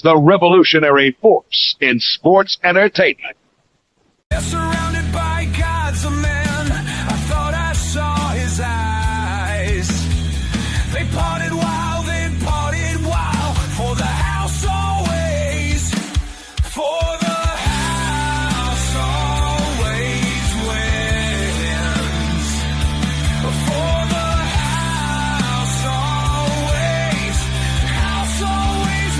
the revolutionary force in sports entertainment. Surrounded by gods of men, I thought I saw his eyes. They parted wild, for the house always, for the house always wins. For the house always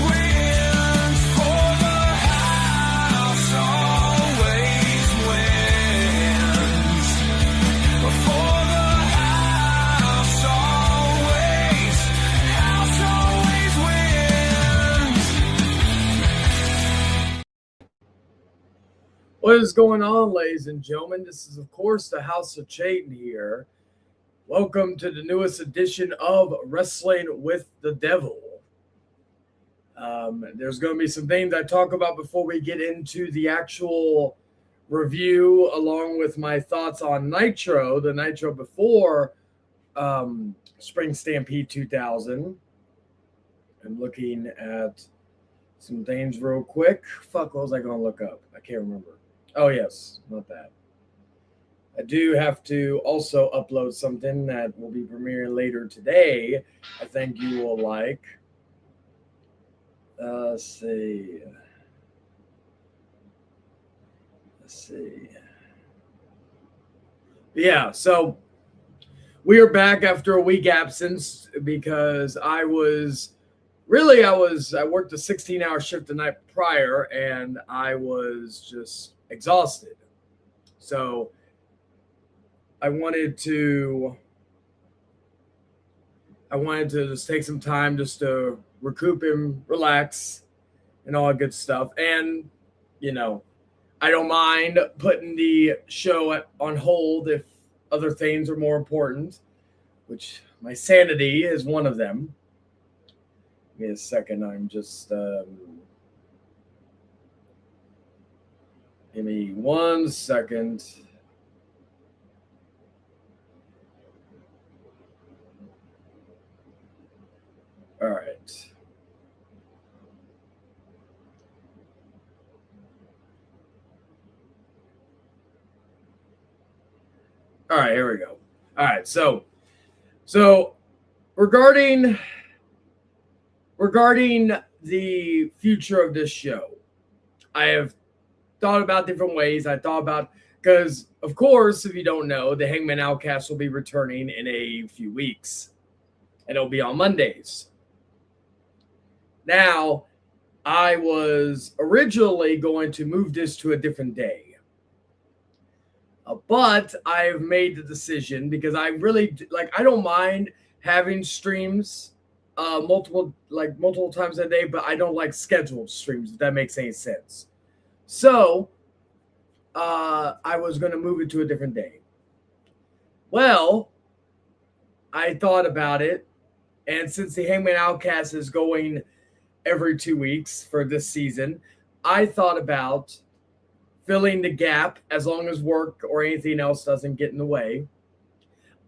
wins. For the house always wins. For the house always wins. What is going on, ladies and gentlemen? This is, of course, the House of Chayton here. Welcome to the newest edition of Wrestling with the Devil. There's going to be some things I talk about before we get into the actual review, along with my thoughts on Nitro, the Nitro before Spring Stampede 2000. I'm looking at some things real quick. Fuck, what was I going to look up? I can't remember. Oh, yes, not that. I do have to also upload something that will be premiering later today. I think you will like. Let's see. Yeah, so we are back after a week absence because I worked a 16-hour shift the night prior and I was just exhausted. So I wanted to just take some time just to recoup and relax and all that good stuff. And, I don't mind putting the show on hold if other things are more important, which my sanity is one of them. Give me a second. I'm just give me 1 second. All right. All right, here we go. All right, so regarding the future of this show, I have thought about different ways. I thought about, because of course, if you don't know, the Hangman Outcast will be returning in a few weeks, and it'll be on Mondays. Now, I was originally going to move this to a different day. But I've made the decision because I really I don't mind having streams multiple times a day, but I don't like scheduled streams, if that makes any sense. So I was going to move it to a different day. Well, I thought about it, and since the Hangman Outcast is going every 2 weeks for this season, I thought about filling the gap as long as work or anything else doesn't get in the way.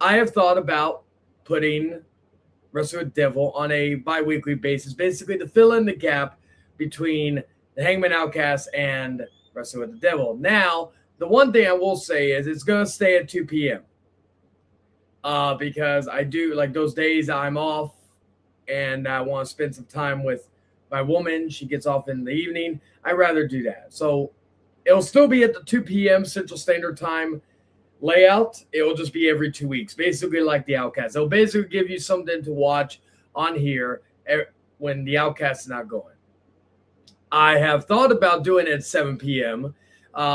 I have thought about putting Wrestling with the Devil on a bi-weekly basis, basically to fill in the gap between the Hangman Outcast and Wrestling with the Devil. Now, the one thing I will say is it's going to stay at 2 p.m. Because I do, those days I'm off and I want to spend some time with my woman. She gets off in the evening. I'd rather do that. So it'll still be at the 2 p.m. Central Standard Time layout. It will just be every 2 weeks, basically like the Outcast. It'll basically give you something to watch on here when the Outcast is not going. I have thought about doing it at 7 p.m.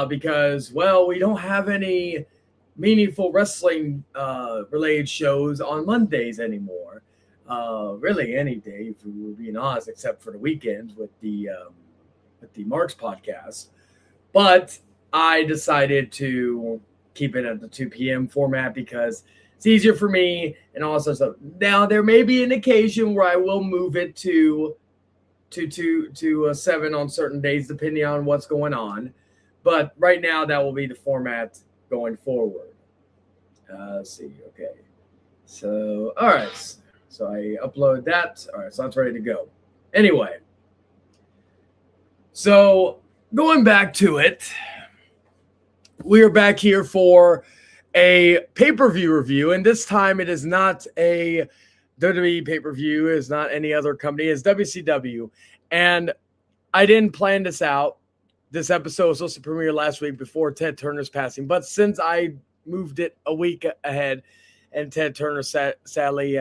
Because, we don't have any meaningful wrestling related shows on Mondays anymore. Really any day, if we were being honest, except for the weekends with the Marks podcast. But I decided to keep it at the 2 p.m. format because it's easier for me and all sorts of stuff. Now, there may be an occasion where I will move it to 7 on certain days, depending on what's going on. But right now, that will be the format going forward. Let's see. Okay. So, all right. So I upload that. All right. So that's ready to go. Anyway, so I thought about putting Wrestling with the Devil on a bi-weekly basis, basically to fill in the gap between the Hangman Outcast and Wrestling with the Devil. Now, the one thing I will say is it's going to stay at 2 p.m. Because I really, I don't mind having streams multiple times a day, but I don't like scheduled streams, if that makes any sense. So I was going to move it to a different day. Well, I thought about So going back to it, we are back here for a pay-per-view review, and this time it is not a WWE pay-per-view, it's not any other company, it's WCW. And I didn't plan this out. This episode was supposed to premiere last week before Ted Turner's passing, but since I moved it a week ahead and Ted Turner sadly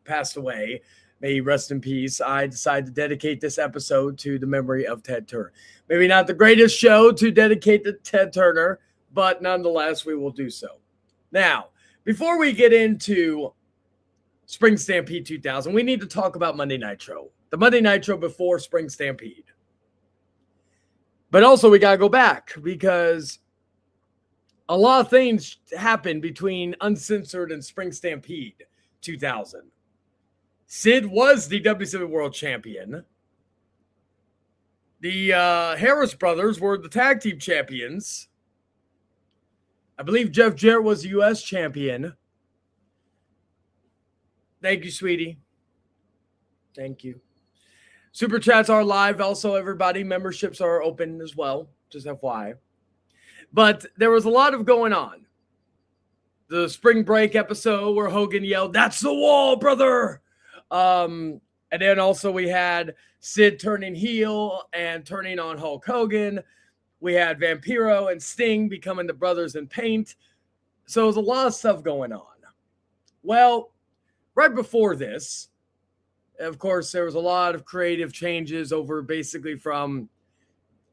passed away, may he rest in peace, I decided to dedicate this episode to the memory of Ted Turner. Maybe not the greatest show to dedicate to Ted Turner, but nonetheless, we will do so. Now, before we get into Spring Stampede 2000, we need to talk about Monday Nitro. The Monday Nitro before Spring Stampede. But also, we got to go back because a lot of things happened between Uncensored and Spring Stampede 2000. Sid was the WCW World Champion. The Harris brothers were the tag team champions. I believe Jeff Jarrett was the U.S. champion. Thank you, sweetie. Thank you. Super chats are live. Also, everybody, memberships are open as well. Just FYI. But there was a lot of going on. The spring break episode where Hogan yelled, "That's the wall, brother!" And then also we had Sid turning heel and turning on Hulk Hogan. We had Vampiro and Sting becoming the brothers in paint. So there's a lot of stuff going on. Well, right before this, of course, there was a lot of creative changes over basically from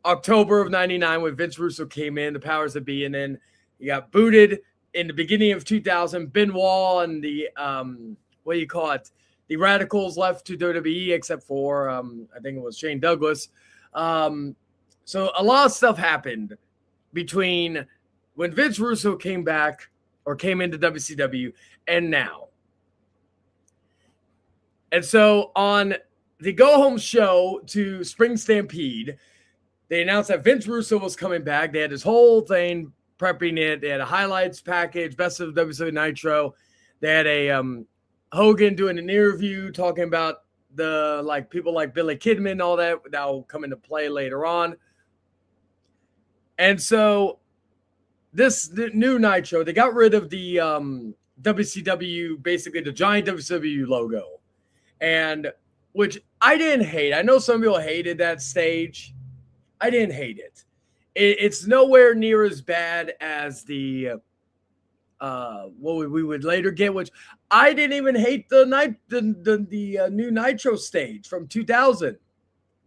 October of 99 when Vince Russo came in, the powers that be, and then he got booted in the beginning of 2000. Benoit and the, what do you call it? The Radicals left to WWE except for, I think it was Shane Douglas. So a lot of stuff happened between when Vince Russo came back or came into WCW and now. And so on the go-home show to Spring Stampede, they announced that Vince Russo was coming back. They had this whole thing prepping it. They had a highlights package, best of WCW Nitro. They had a Hogan doing an interview talking about the like people like Billy Kidman, all that will come into play later on. And so the new Nitro, they got rid of the WCW, basically the giant WCW logo, and which I didn't hate. I know some people hated that stage. I didn't hate it. It's nowhere near as bad as the what we would later get, which I didn't even hate the new Nitro stage from 2000,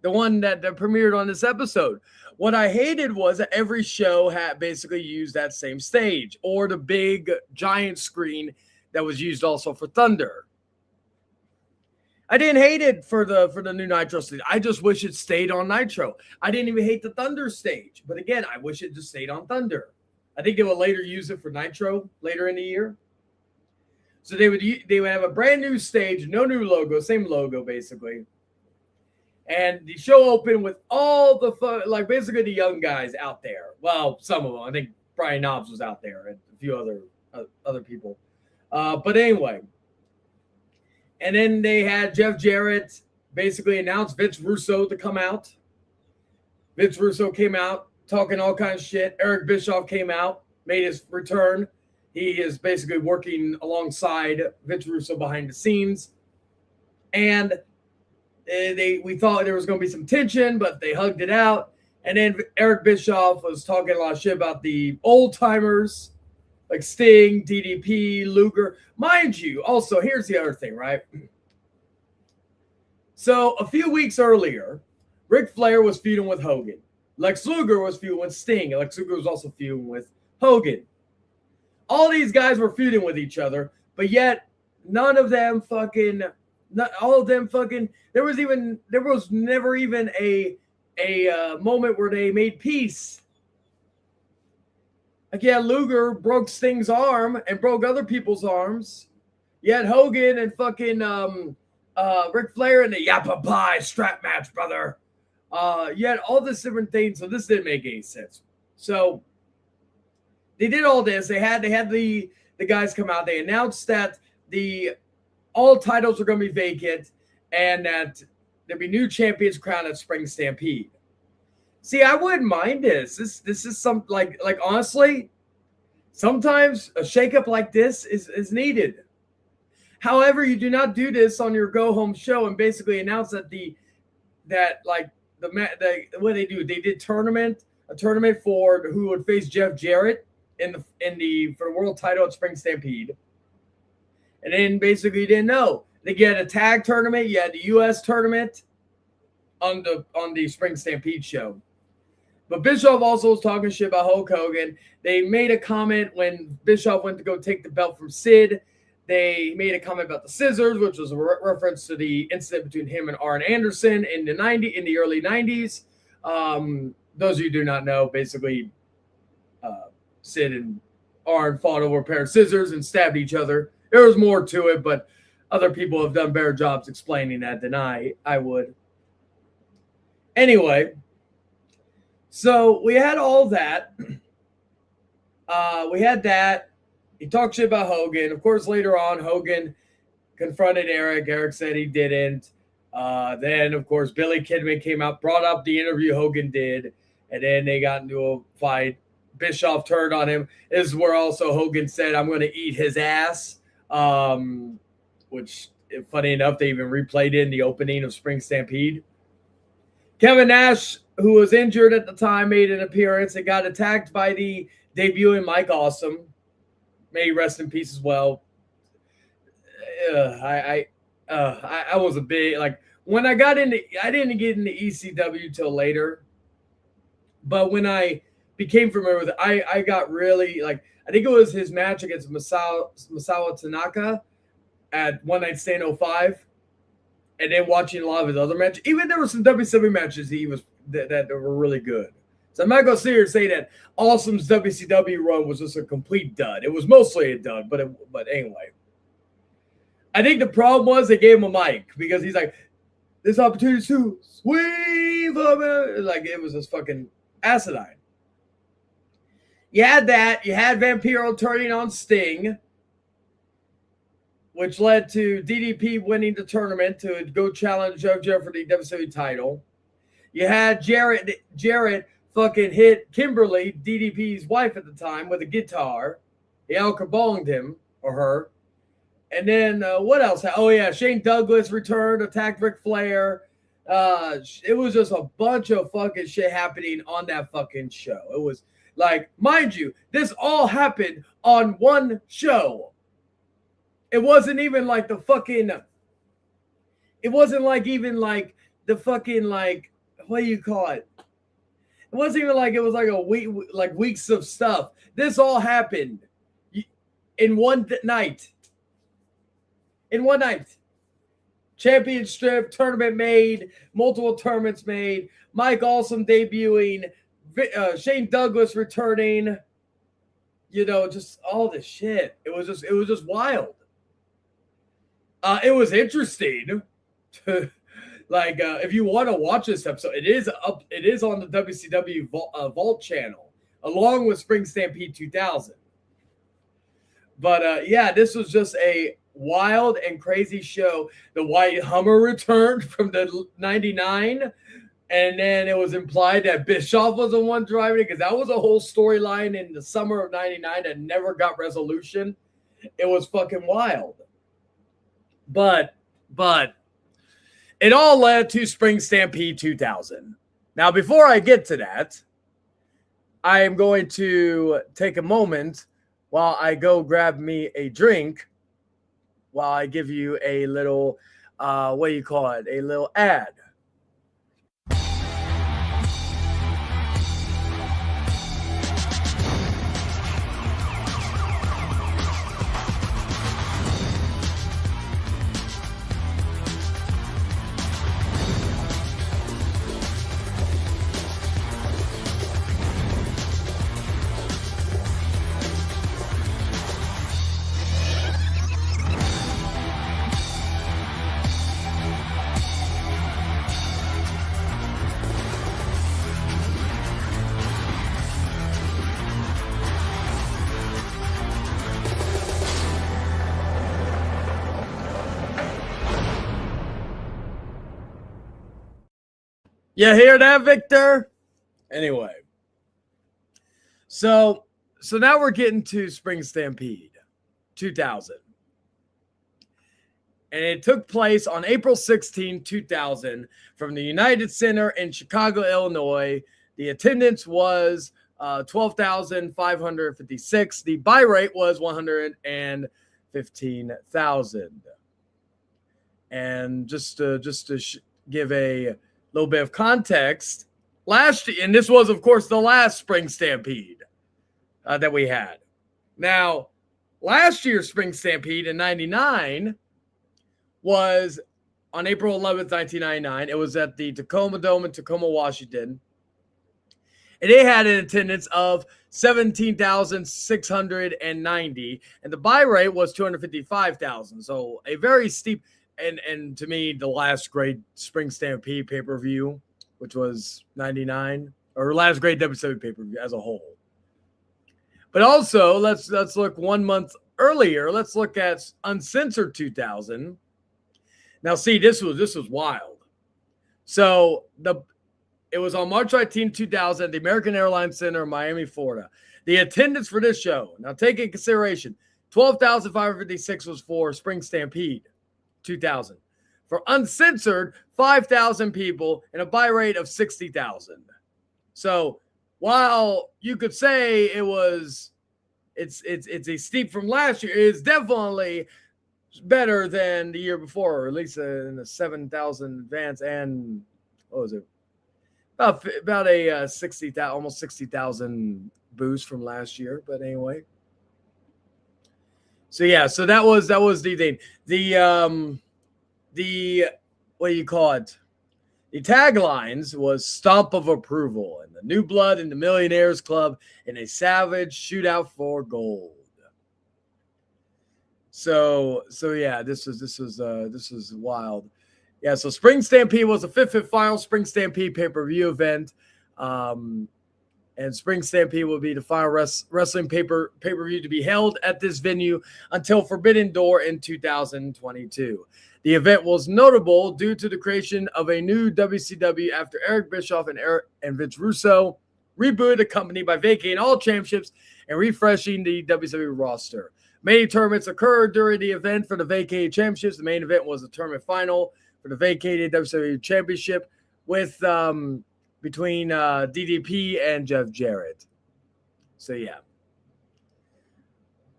the one that premiered on this episode. What I hated was that every show had basically used that same stage or the big giant screen that was used also for Thunder. I didn't hate it for the new Nitro stage. I just wish it stayed on Nitro. I didn't even hate the Thunder stage, but again, I wish it just stayed on Thunder. I think they will later use it for Nitro later in the year. So they would have a brand new stage, no new logo, same logo basically. And the show opened with all the fun, like basically the young guys out there. Well, some of them. I think Brian Knobbs was out there and a few other people. But anyway. And then they had Jeff Jarrett basically announce Vince Russo to come out. Vince Russo came out talking all kinds of shit. Eric Bischoff came out, made his return. He is basically working alongside Vince Russo behind the scenes. And we thought there was going to be some tension, but they hugged it out. And then Eric Bischoff was talking a lot of shit about the old timers like Sting, DDP, Luger. Mind you, also, here's the other thing, right? So a few weeks earlier, Ric Flair was feuding with Hogan. Lex Luger was feuding with Sting. And Lex Luger was also feuding with Hogan. All these guys were feuding with each other, but yet none of them fucking, not all of them fucking, there was never even a moment where they made peace. Like, yeah, Luger broke Sting's arm and broke other people's arms. Yet Hogan and fucking Ric Flair in the Yappa Pie strap match, brother. Yet all this different things, so this didn't make any sense. So they did all this. They had the guys come out. They announced that all titles are going to be vacant and that there'll be new champions crowned at Spring Stampede. See, I wouldn't mind this. This is some like honestly, sometimes a shakeup like this is needed. However, you do not do this on your go home show and basically announce that what they do. They did a tournament for who would face Jeff Jarrett for the world title at Spring Stampede. And then basically you didn't know. They get a tag tournament, you had the US tournament on the Spring Stampede show. But Bischoff also was talking shit about Hulk Hogan. They made a comment when Bischoff went to go take the belt from Sid. They made a comment about the scissors, which was a reference to the incident between him and Arn Anderson in the early 90s. Those of you who do not know, basically, Sid and Arn fought over a pair of scissors and stabbed each other. There was more to it, but other people have done better jobs explaining that than I would. Anyway, so we had all that. We had that. He talked shit about Hogan. Of course, later on, Hogan confronted Eric. Eric said he didn't. Then, of course, Billy Kidman came out, brought up the interview Hogan did, and then they got into a fight. Bischoff turned on him. This is where also Hogan said, "I'm going to eat his ass," which, funny enough, they even replayed it in the opening of Spring Stampede. Kevin Nash, who was injured at the time, made an appearance and got attacked by the debuting Mike Awesome. May he rest in peace as well. I was a big, like, when I didn't get into ECW till later, but when I became familiar with it, I got really, like, I think it was his match against Masawa Tanaka at One Night Stand 05, and then watching a lot of his other matches. Even there were some WCW matches that were really good. So I'm not going to sit here and say that Awesome's WCW run was just a complete dud. It was mostly a dud, but anyway. I think the problem was they gave him a mic because he's like, this opportunity to sweep him. Like, it was just fucking asinine. You had that. You had Vampiro turning on Sting, which led to DDP winning the tournament to go challenge Jeff Jarrett for the WCW title. You had Jarrett fucking hit Kimberly, DDP's wife at the time, with a guitar. He al-kabonged him or her. And then what else? Oh, yeah, Shane Douglas returned, attacked Ric Flair. It was just a bunch of fucking shit happening on that fucking show. It was like, mind you, this all happened on one show. It wasn't even like the fucking, it wasn't like even like the fucking, like, what do you call it? It wasn't even like it was like a week, like weeks of stuff. This all happened in one night. In one night. Championship tournament made, multiple tournaments made, Mike Awesome debuting, Shane Douglas returning, just all this shit. It was just wild. It was interesting. Like, if you want to watch this episode, it is on the WCW Vault channel, along with Spring Stampede 2000. But yeah, this was just a wild and crazy show. The White Hummer returned from the 99, and then it was implied that Bischoff was the one driving it, because that was a whole storyline in the summer of 99 that never got resolution. It was fucking wild. But it all led to Spring Stampede 2000. Now, before I get to that, I am going to take a moment while I go grab me a drink, while I give you a little, what do you call it? A little ad. You hear that, Victor? Anyway, so now we're getting to Spring Stampede 2000. And it took place on April 16, 2000 from the United Center in Chicago, Illinois. The attendance was 12,556. The buy rate was 115,000. And just to give a little bit of context, last year, and this was, of course, the last Spring Stampede that we had. Now, last year's Spring Stampede in 99 was on April 11th, 1999. It was at the Tacoma Dome in Tacoma, Washington. And they had an attendance of 17,690. And the buy rate was 255,000. So a very steep, and to me, the last great Spring Stampede pay-per-view, which was 99, or last great WCW pay-per-view as a whole. But also, let's look 1 month earlier. Let's look at Uncensored 2000. Now, see, this was wild. So it was on March 19, 2000 at the American Airlines Center in Miami, Florida. The attendance for this show, now take in consideration, 12,556 was for Spring Stampede 2000. For Uncensored, 5,000 people and a buy rate of 60,000. So while you could say it's a steep from last year, it's definitely better than the year before, or at least in the 7,000 advance, and what was it? About a 60,000, almost 60,000 boost from last year. But anyway, so yeah, so that was the thing. The what do you call it? The taglines was "Stomp of Approval" and "The New Blood in the Millionaires Club" in a savage shootout for gold. So yeah, this was wild. Yeah, so Spring Stampede was the fifth final Spring Stampede pay-per-view event. And Spring Stampede will be the final wrestling pay-per-view to be held at this venue until Forbidden Door in 2022. The event was notable due to the creation of a new WCW after Eric Bischoff and Vince Russo rebooted the company by vacating all championships and refreshing the WCW roster. Many tournaments occurred during the event for the vacated championships. The main event was the tournament final for the vacated WCW championship with between DDP and Jeff Jarrett. So yeah.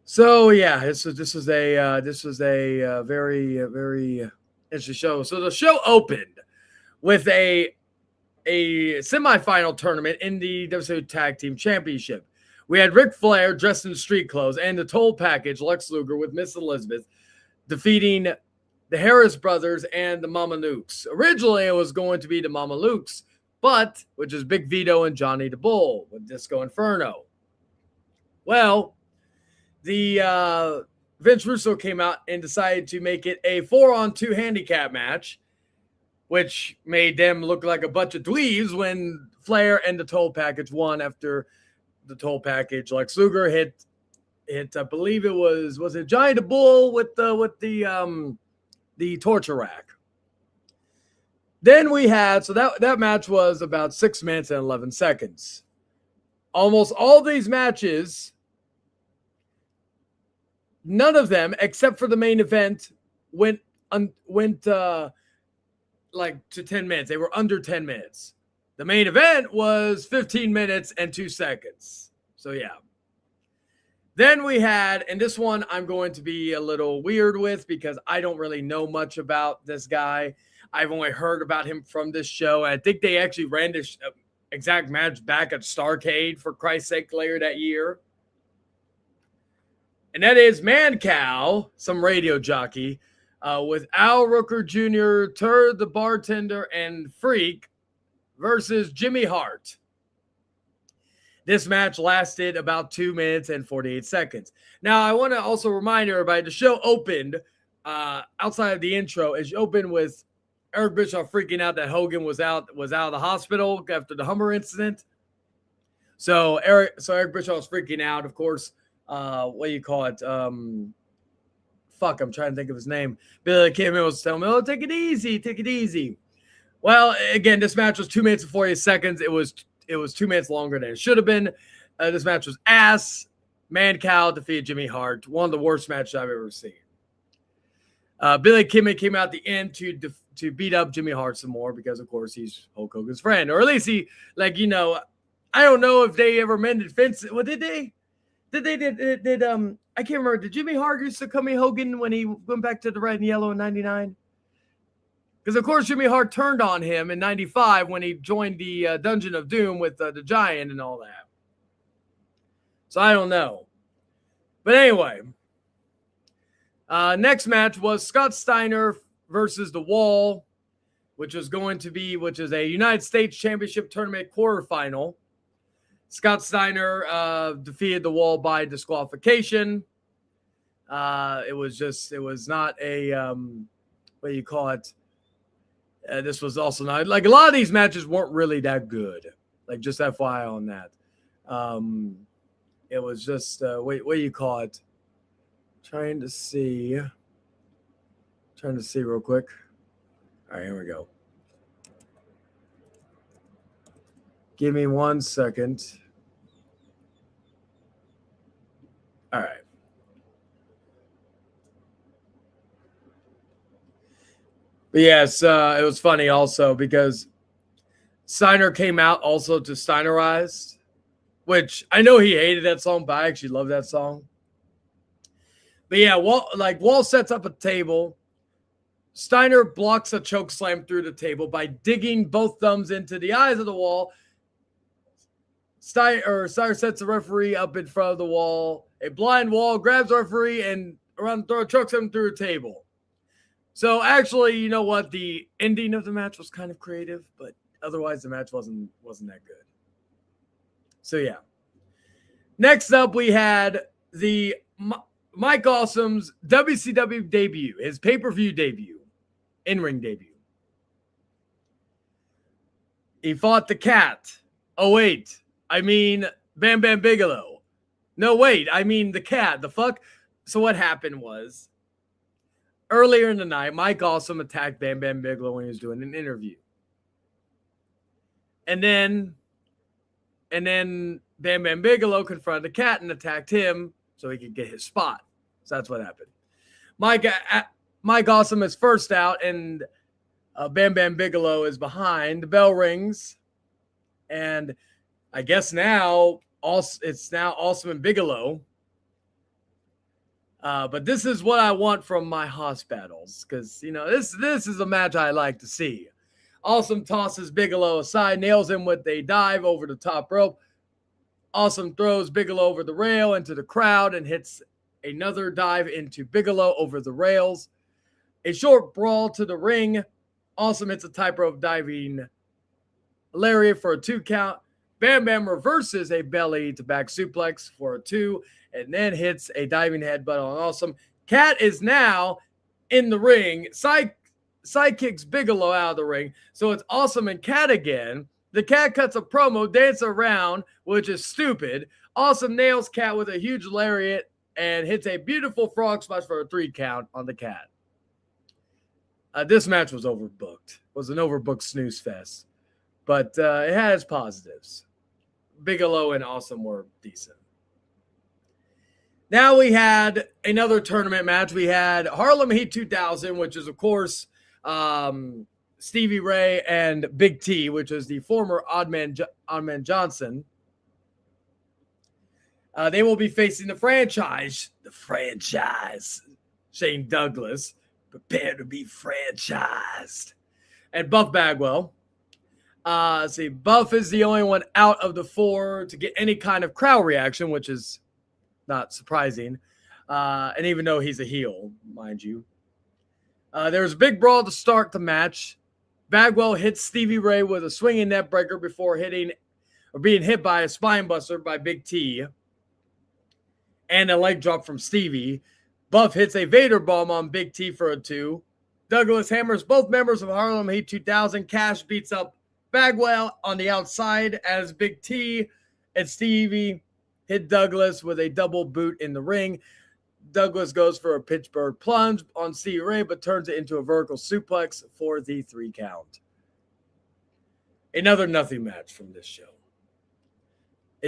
This was a very interesting show. So the show opened with a semifinal tournament in the WCW Tag Team Championship. We had Ric Flair dressed in street clothes and the Toll Package, Lex Luger with Miss Elizabeth, defeating the Harris Brothers and the Mamalukes. Originally, it was going to be the Mamalukes, which is Big Vito and Johnny the Bull with Disco Inferno. Well, the Vince Russo came out and decided to make it a 4-on-2 handicap match, which made them look like a bunch of dweebs when Flair and the Toll Package won after the Toll Package. Lex Luger hit I believe it was it Johnny the Bull with the torture rack. Then we had, so that match was about 6 minutes and 11 seconds. Almost all these matches, none of them except for the main event went like to 10 minutes. They were under 10 minutes. The main event was 15 minutes and 2 seconds. So, yeah. Then we had, and this one I'm going to be a little weird with because I don't really know much about this guy. I've only heard about him from this show. I think they actually ran this exact match back at Starrcade, for Christ's sake, later that year. And that is Man Cow, some radio jockey, with Al Rooker Jr., Turd the Bartender, and Freak, versus Jimmy Hart. This match lasted about 2 minutes and 48 seconds. Now, I want to also remind everybody, the show opened, outside of the intro, it opened with Eric Bischoff freaking out that Hogan was out of the hospital after the Hummer incident. So Eric Bischoff was freaking out, of course. What do you call it? I'm trying to think of his name. Billy Kidman was telling me, take it easy. Well, again, this match was 2 minutes and 48 seconds. It was it was 2 minutes longer than it should have been. This match was ass. Mancow defeated Jimmy Hart. One of the worst matches I've ever seen. Billy Kimmett came out the end to beat up Jimmy Hart some more because, of course, he's Hulk Hogan's friend. Or at least he, I don't know if they ever mended fences. Well, did they? I can't remember. Did Jimmy Hart used to come in Hogan when he went back to the red and yellow in 99? Because, of course, Jimmy Hart turned on him in 95 when he joined the Dungeon of Doom with the Giant and all that. So I don't know. But anyway, next match was Scott Steiner versus The Wall, which is a United States Championship Tournament quarterfinal. Scott Steiner defeated The Wall by disqualification. It was not a, what do you call it? This was also not, a lot of these matches weren't really that good. Just FYI on that. It was just, what do you call it? Trying to see real quick. All right, here we go. Give me 1 second. All right. But yes, it was funny also because Steiner came out also to Steinerize, which I know he hated that song, but I actually love that song. But yeah, Wall sets up a table. Steiner blocks a choke slam through the table by digging both thumbs into the eyes of the Wall. Steiner sets the referee up in front of the Wall. A blind Wall grabs the referee and around the throat chokes him through a table. So actually, you know what? The ending of the match was kind of creative, but otherwise the match wasn't that good. So yeah. Next up, we had the Mike Awesome's WCW debut, his pay-per-view debut, in-ring debut. He fought the Cat. Oh, wait. I mean Bam Bam Bigelow. No, wait. I mean the Cat. The fuck? So what happened was, earlier in the night, Mike Awesome attacked Bam Bam Bigelow when he was doing an interview. And then Bam Bam Bigelow confronted the Cat and attacked him so he could get his spot. So that's what happened. Mike Awesome is first out, and Bam Bam Bigelow is behind. The bell rings, and I guess now it's Awesome and Bigelow. But this is what I want from my Hoss battles, because this is a match I like to see. Awesome tosses Bigelow aside, nails him with a dive over the top rope. Awesome throws Bigelow over the rail into the crowd and hits another dive into Bigelow over the rails. A short brawl to the ring. Awesome hits a tightrope diving lariat for a 2 count. Bam Bam reverses a belly to back suplex for a 2 and then hits a diving headbutt on Awesome. Cat is now in the ring. Sidekicks Bigelow out of the ring. So it's Awesome and Cat again. The Cat cuts a promo, dance around, which is stupid. Awesome nails Cat with a huge lariat and hits a beautiful frog splash for a 3 count on the Cat. This match was overbooked. It was an overbooked snooze fest. But it had its positives. Bigelow and Awesome were decent. Now we had another tournament match. We had Harlem Heat 2000, which is, of course, Stevie Ray and Big T, which is the former Oddman Johnson. They will be facing the franchise, Shane Douglas. Prepare to be franchised. And Buff Bagwell. Buff is the only one out of the 4 to get any kind of crowd reaction, which is not surprising. And even though he's a heel, mind you. There was a big brawl to start the match. Bagwell hits Stevie Ray with a swinging net breaker before being hit by a spine buster by Big T. And a leg drop from Stevie. Buff hits a Vader bomb on Big T for a 2. Douglas hammers both members of Harlem Heat 2000. Cash beats up Bagwell on the outside as Big T and Stevie hit Douglas with a double boot in the ring. Douglas goes for a Pittsburgh plunge on Stevie Ray, but turns it into a vertical suplex for the 3 count. Another nothing match from this show.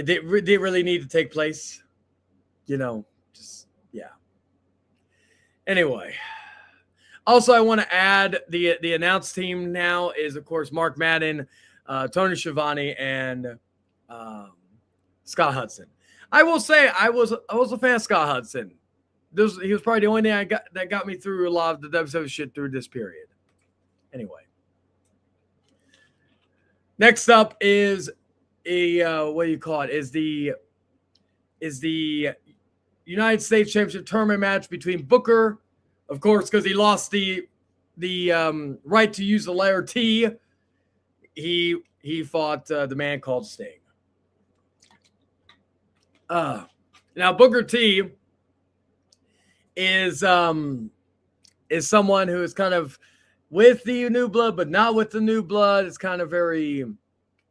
it didn't really need to take place. Just, yeah. Anyway. Also, I want to add the announced team now is, of course, Mark Madden, Tony Schiavone, and Scott Hudson. I will say I was a fan of Scott Hudson. He was probably the only thing that got me through a lot of the WCW shit through this period. Anyway, next up is what do you call it? Is the United States Championship tournament match between Booker, of course, because he lost the right to use the letter T. He fought the man called Sting. Now Booker T is someone who is kind of with the new blood, but not with the new blood. It's kind of very,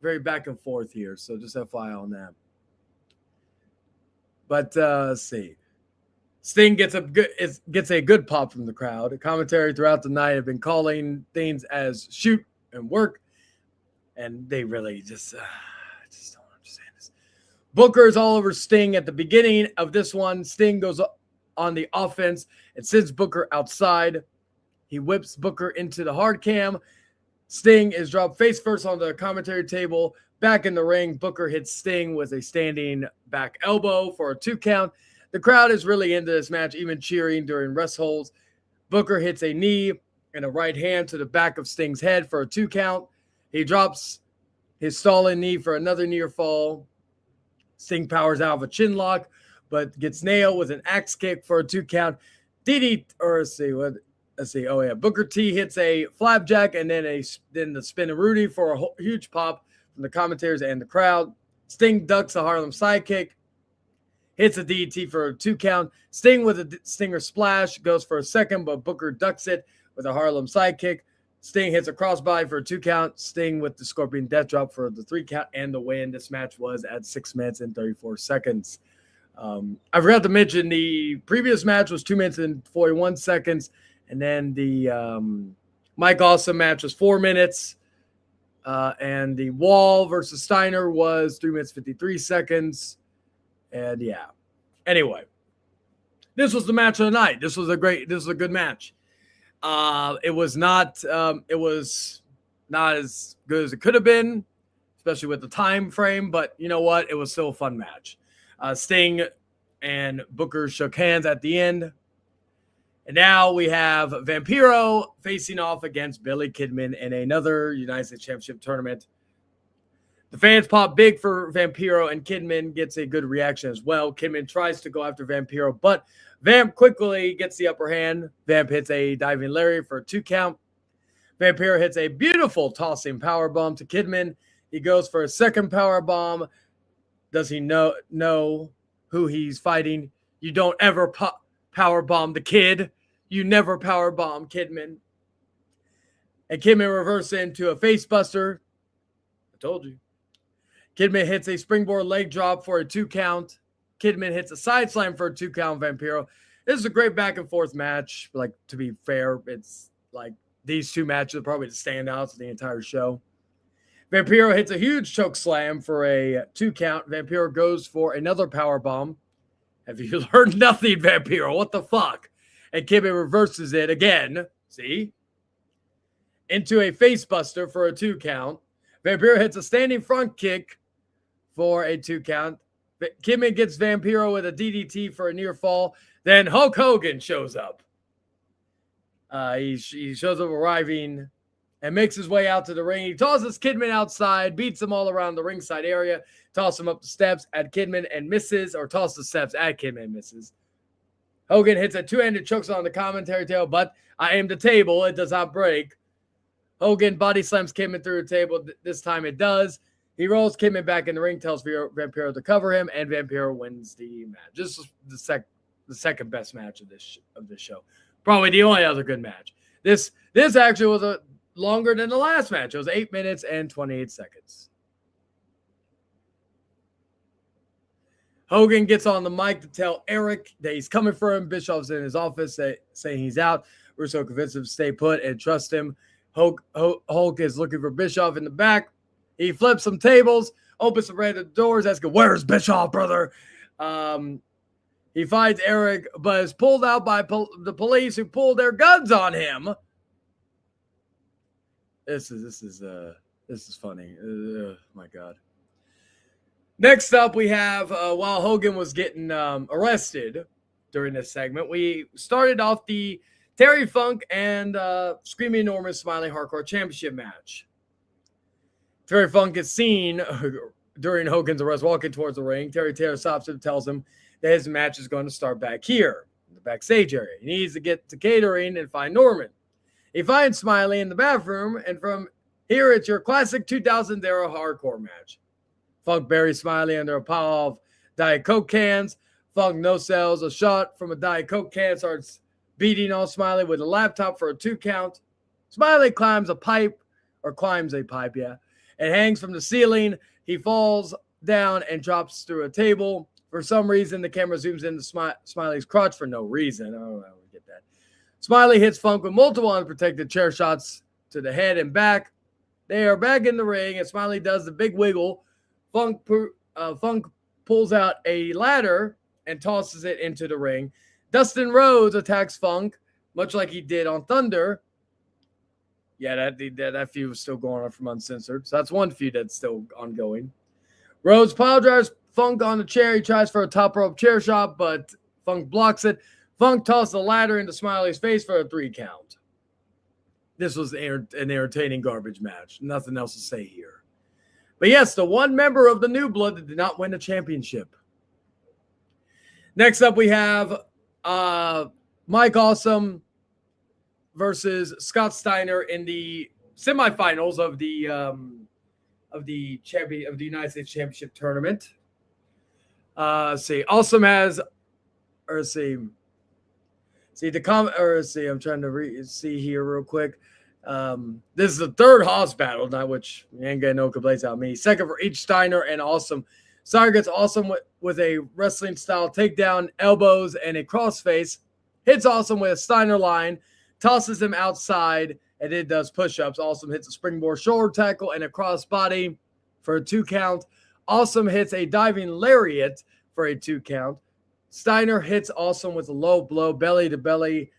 very back and forth here. So just FYI on that. But let's see. Sting gets a good pop from the crowd. The commentary throughout the night have been calling things as shoot and work, and they really just don't understand this. Booker's all over Sting at the beginning of this one. Sting goes on the offense and sends Booker outside. He whips Booker into the hard cam. Sting is dropped face first on the commentary table. Back in the ring, Booker hits Sting with a standing back elbow for a 2 count. The crowd is really into this match, even cheering during rest holds. Booker hits a knee and a right hand to the back of Sting's head for a 2 count. He drops his stalling knee for another near fall. Sting powers out of a chin lock, but gets nailed with an axe kick for a 2 count. Booker T hits a flapjack and then the spin of Rudy for a huge pop from the commentators and the crowd. Sting ducks a Harlem sidekick. Hits a DDT for a 2 count. Sting with a Stinger splash goes for a second, but Booker ducks it with a Harlem sidekick. Sting hits a crossbody for a 2 count. Sting with the Scorpion Death Drop for the 3 count and the win. This match was at 6 minutes and 34 seconds. I forgot to mention the previous match was 2 minutes and 41 seconds, and then the Mike Awesome match was 4 minutes, and the Wall versus Steiner was 3 minutes 53 seconds. And yeah. Anyway, this was the match of the night. This was a good match. It was not as good as it could have been, especially with the time frame, but you know what? It was still a fun match. Sting and Booker shook hands at the end. And now we have Vampiro facing off against Billy Kidman in another United States Championship tournament. The fans pop big for Vampiro, and Kidman gets a good reaction as well. Kidman tries to go after Vampiro, but Vamp quickly gets the upper hand. Vamp hits a diving lariat for a 2 count. Vampiro hits a beautiful tossing powerbomb to Kidman. He goes for a second powerbomb. Does he know who he's fighting? You don't ever powerbomb the kid. You never powerbomb Kidman. And Kidman reverses into a face buster. I told you. Kidman hits a springboard leg drop for a 2 count. Kidman hits a side slam for a 2 count. Vampiro. This is a great back and forth match. Like, to be fair, it's like these 2 matches are probably the standouts of the entire show. Vampiro hits a huge choke slam for a 2 count. Vampiro goes for another power bomb. Have you learned nothing, Vampiro? What the fuck? And Kidman reverses it again. See? Into a face buster for a 2 count. Vampiro hits a standing front kick for a 2 count. Kidman gets Vampiro with a DDT for a near fall. Then Hulk Hogan shows up. He shows up arriving and makes his way out to the ring. He tosses Kidman outside, beats him all around the ringside area, tosses him up the steps at Kidman and misses, or tosses the steps at Kidman and misses. Hogan hits a 2-handed chokeslam on the commentary table, but I aim the table. It does not break. Hogan body slams Kidman through the table. This time it does. He rolls Kidman back in the ring, tells Vampiro to cover him, and Vampiro wins the match. This is the second best match of this show. Probably the only other good match. This actually was longer than the last match. It was 8 minutes and 28 seconds. Hogan gets on the mic to tell Eric that he's coming for him. Bischoff's in his office saying he's out. Russo convinces him to stay put and trust him. Hulk is looking for Bischoff in the back. He flips some tables, opens some random doors, asking, "Where's Bischoff, brother?" He finds Eric, but is pulled out by the police, who pull their guns on him. This is funny. My God. Next up, we have while Hogan was getting arrested during this segment, we started off the Terry Funk and Screaming Enormous Smiling Hardcore Championship match. Terry Funk is seen during Hogan's arrest walking towards the ring. Terry Taylor stops him, tells him that his match is going to start back here in the backstage area. He needs to get to catering and find Norman. He finds Smiley in the bathroom, and from here it's your classic 2000 era hardcore match. Funk buries Smiley under a pile of Diet Coke cans. Funk no-sells a shot from a Diet Coke can, starts beating on Smiley with a laptop for a 2 count. Smiley climbs a pipe, and hangs from the ceiling. He falls down and drops through a table. For some reason, the camera zooms into Smiley's crotch for no reason. I don't get that. Smiley hits Funk with multiple unprotected chair shots to the head and back. They are back in the ring, and Smiley does the big wiggle. Funk pulls out a ladder and tosses it into the ring. Dustin Rhodes attacks Funk, much like he did on Thunder. Yeah, that feud was still going on from Uncensored. So that's one feud that's still ongoing. Rhodes pile drives Funk on the chair. He tries for a top rope chair shot, but Funk blocks it. Funk tosses the ladder into Smiley's face for a 3 count. This was an entertaining garbage match. Nothing else to say here. But yes, the one member of the New Blood that did not win a championship. Next up, we have Mike Awesome versus Scott Steiner in the semifinals of the United States Championship tournament. Awesome has, I'm trying to see here real quick. This is the third Hoss battle, not which you ain't got no complaints out me. Second for each Steiner and Awesome. Steiner gets Awesome with a wrestling style takedown, elbows, and a crossface. Hits Awesome with a Steiner line, tosses him outside, and then does push-ups. Awesome hits a springboard shoulder tackle and a crossbody for a 2 count. Awesome hits a diving lariat for a 2 count. Steiner hits Awesome with a low blow, belly to belly,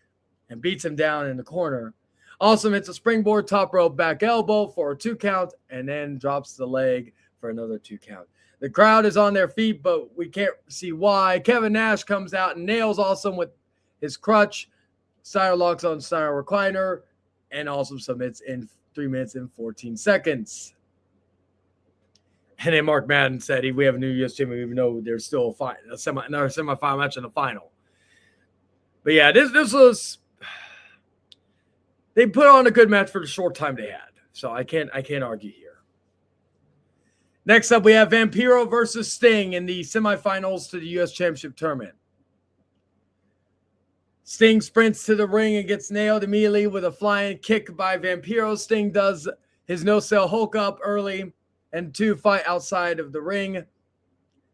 and beats him down in the corner. Awesome hits a springboard top rope back elbow for a 2 count, and then drops the leg for another 2 count. The crowd is on their feet, but we can't see why. Kevin Nash comes out and nails Awesome with his crutch. Steiner locks on Steiner recliner, and Awesome submits in 3 minutes and 14 seconds. And then Mark Madden said, we have a new US champion, even though there's still another semifinal match in the final. But yeah, this was, they put on a good match for the short time they had. So I can't argue here. Next up, we have Vampiro versus Sting in the semifinals to the US Championship tournament. Sting sprints to the ring and gets nailed immediately with a flying kick by Vampiro. Sting does his no-sell Hulk up early, and 2 fight outside of the ring.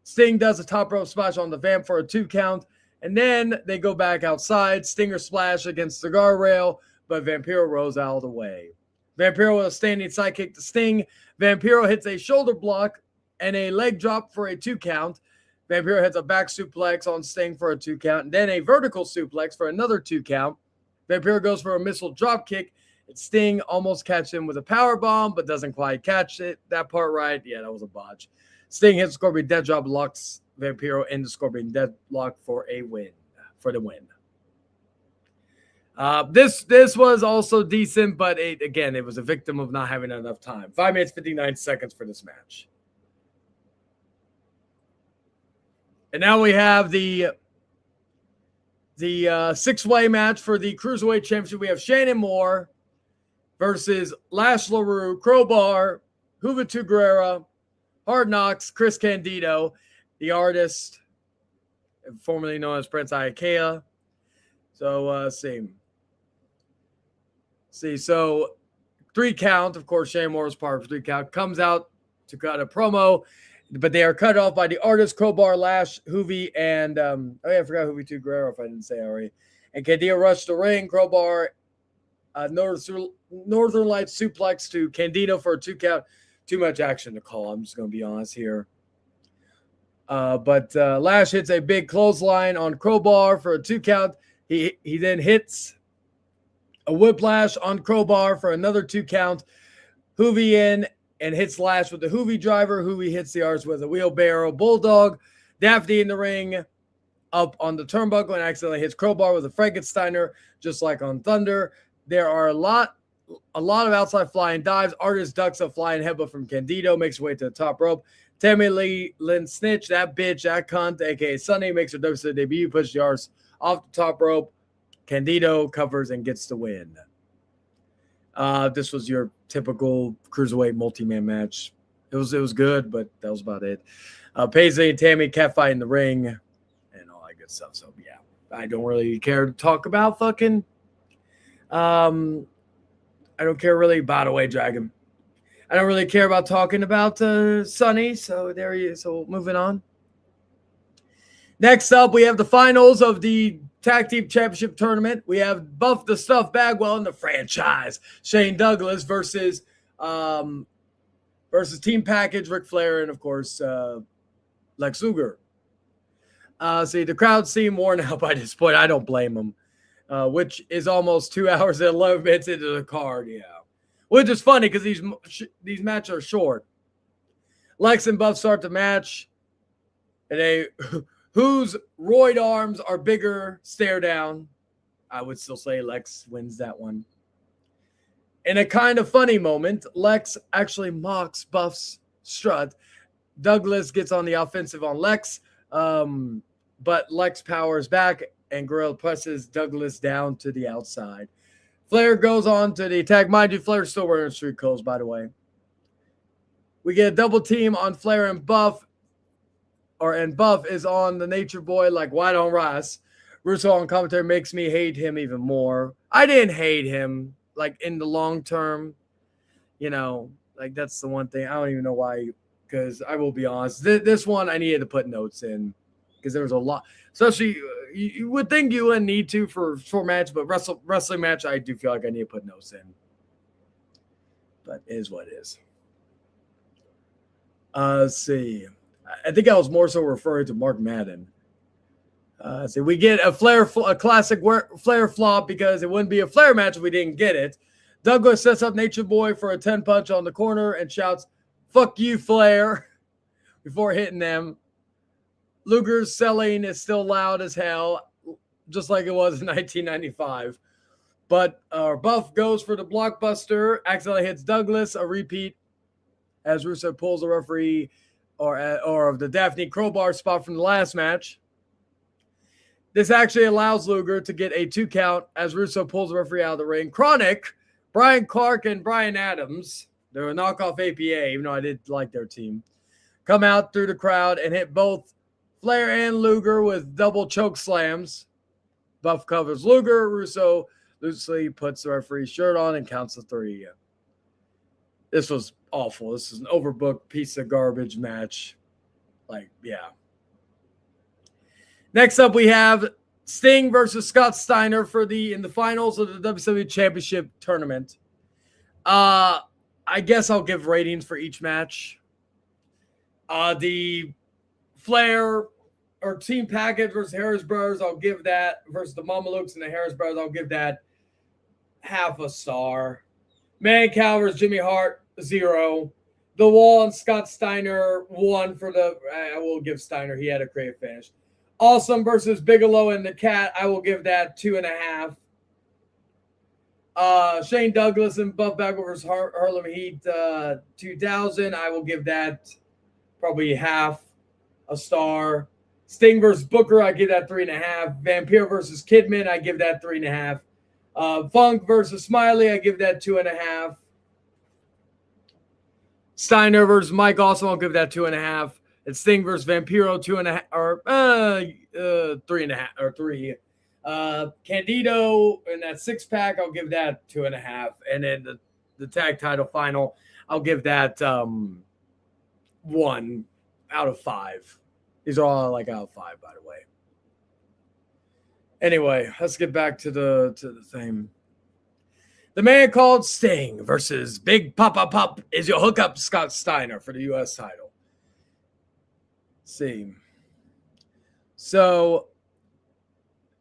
Sting does a top rope splash on the Vamp for a 2 count, and then they go back outside. Stinger splash against the guardrail, but Vampiro rolls out of the way. Vampiro with a standing sidekick to Sting. Vampiro hits a shoulder block and a leg drop for a 2 count. Vampiro hits a back suplex on Sting for a 2 count, and then a vertical suplex for another 2 count. Vampiro goes for a missile drop kick. Sting almost catches him with a power bomb, but doesn't quite catch that part right. Yeah, that was a botch. Sting hits Scorpion Death Drop, locks Vampiro into Scorpion Deathlock for the win. This was also decent, but it was a victim of not having enough time. 5 minutes, 59 seconds for this match. And now we have the 6-way match for the Cruiserweight Championship. We have Shannon Moore versus Lash LaRue, Crowbar, Juventud Guerrera, Hard Knocks, Chris Candido, the artist, formerly known as Prince Iaukea. So, so 3 count. Of course, Shannon Moore is part of 3 count. Comes out to cut a promo, but they are cut off by the artist, Crowbar, Lash, Juvi, and I forgot Juventud Guerrera if I didn't say already. And Candido rushed the ring. Crowbar, Northern Lights suplex to Candido for a 2 count. too much action to call. I'm just going to be honest here. But Lash hits a big clothesline on Crowbar for a 2 count. He then hits a whiplash on Crowbar for another 2 count. Hoovy in and hits Lash with the Hoovy driver. Hoovy hits the arse with a wheelbarrow. Bulldog, Daphne in the ring, up on the turnbuckle and accidentally hits Crowbar with a Frankensteiner, just like on Thunder. There are a lot of outside flying dives. Artist ducks a flying headbutt from Candido, makes his way to the top rope. Tammy Lee Lynn Snitch, that bitch, that cunt, aka Sunny, makes her WCW debut, pushes the arse off the top rope. Candido covers and gets the win. This was your typical cruiserweight multi-man match. It was good, but that was about it. Paisley and Tammy catfight in the ring and all that good stuff. So yeah, I don't really care to talk about fucking. I don't care really. By the way, Dragon, I don't really care about talking about Sunny. So there he is. So moving on. Next up, we have the finals of the Tag Team Championship Tournament. We have Buff the Stuff Bagwell in the franchise. Shane Douglas versus Team Package, Ric Flair, and of course Lex Luger. See, the crowd seem worn out by this point. I don't blame them. Which is almost 2 hours and 11 minutes into the card. Yeah, which is funny because these matches are short. Lex and Buff start the match, and whose roid arms are bigger stare down. I would still say Lex wins that one. In a kind of funny moment, Lex actually mocks Buff's strut. Douglas gets on the offensive on Lex, but Lex powers back and Guerrero presses Douglas down to the outside. Flair goes on to the attack. Mind you, Flair's still wearing street clothes, by the way. We get a double team on Flair and Buff. And Buff is on the Nature Boy like white on rice. Russo on commentary makes me hate him even more. I didn't hate him, like, in the long term. You know, like, that's the one thing. I don't even know why, because I will be honest. This one, I needed to put notes in because there was a lot. Especially, you would think you wouldn't need to for short match, but wrestling match, I do feel like I need to put notes in. But it is what it is. Let's see. I think I was more so referring to Mark Madden. So we get a classic Flair flop because it wouldn't be a Flair match if we didn't get it. Douglas sets up Nature Boy for a 10 punch on the corner and shouts, "Fuck you, Flair," before hitting them. Luger's selling is still loud as hell, just like it was in 1995. But Buff goes for the blockbuster, accidentally hits Douglas, a repeat as Russo pulls the referee or the Daphne Crowbar spot from the last match. This actually allows Luger to get a 2 count as Russo pulls the referee out of the ring. Chronic, Brian Clark and Brian Adams, they're a knockoff APA, even though I did like their team, come out through the crowd and hit both Flair and Luger with double choke slams. Buff covers Luger. Russo loosely puts the referee's shirt on and counts the 3. This was awful. This is an overbooked piece of garbage match. Like, yeah. Next up, we have Sting versus Scott Steiner in the finals of the WCW Championship Tournament. I guess I'll give ratings for each match. The Flair or Team Package versus Harris Brothers, I'll give that, versus the Mamalukes and the Harris Brothers, I'll give that half a star. Mancow versus Jimmy Hart, 0. The Wall and Scott Steiner, 1 for I will give Steiner. He had a great finish. Awesome versus Bigelow and the Cat, I will give that 2.5. Shane Douglas and Buff Bagwell versus Harlem Heat, 2000, I will give that probably half a star. Sting versus Booker, I give that 3.5. Vampiro versus Kidman, I give that 3.5. Funk versus Smiley, I give that 2.5. Steiner versus Mike Awesome, I'll give that 2.5. And Sting versus Vampiro, 2.5 or 3.5 or 3. Candido in that 6-pack, I'll give that 2.5. And then the tag title final, I'll give that 1 out of 5. These are all like out of 5, by the way. Anyway, let's get back to the thing. The Man Called Sting versus Big Papa Pop is your hookup Scott Steiner for the U.S. title. Let's see. So